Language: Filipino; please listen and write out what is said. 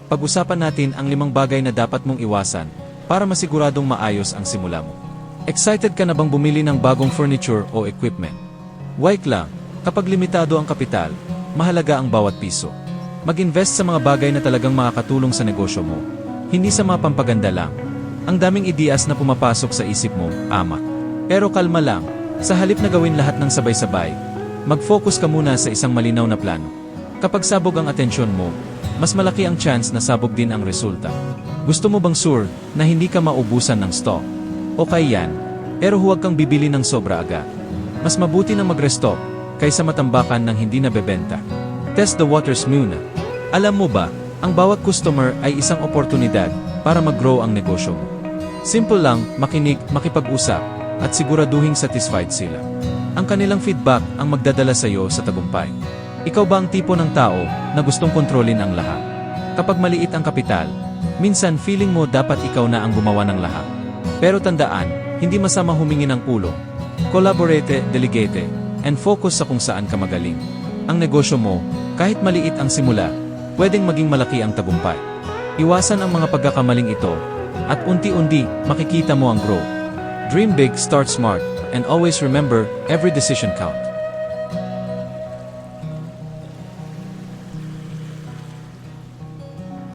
Pag-usapan natin ang 5 bagay na dapat mong iwasan para masiguradong maayos ang simula mo. Excited ka na bang bumili ng bagong furniture o equipment? Wait lang, kapag limitado ang kapital, mahalaga ang bawat piso. Mag-invest sa mga bagay na talagang makakatulong sa negosyo mo, hindi sa mga pampaganda lang. Ang daming ideas na pumapasok sa isip mo, ama. Pero kalma lang, sa halip na gawin lahat ng sabay-sabay, mag-focus ka muna sa isang malinaw na plano. Kapag sabog ang atensyon mo, mas malaki ang chance na sabog din ang resulta. Gusto mo bang sure na hindi ka maubusan ng stock? Okay yan, pero huwag kang bibili ng sobra agad. Mas mabuti na mag-restock kaysa matambakan ng hindi nabebenta. Test the waters muna. Alam mo ba, ang bawat customer ay isang oportunidad para mag-grow ang negosyo mo. Simple lang, makinig, makipag-usap, at siguraduhing satisfied sila. Ang kanilang feedback ang magdadala sa iyo sa tagumpay. Ikaw ba ang tipo ng tao na gustong kontrolin ang lahat? Kapag maliit ang kapital, minsan feeling mo dapat ikaw na ang gumawa ng lahat. Pero tandaan, hindi masama humingi ng tulong. Collaborate, delegate, and focus sa kung saan ka magaling. Ang negosyo mo, kahit maliit ang simula, pwedeng maging malaki ang tagumpay. Iwasan ang mga pagkakamaling ito, at unti-unti makikita mo ang growth. Dream big, start smart, and always remember, every decision counts.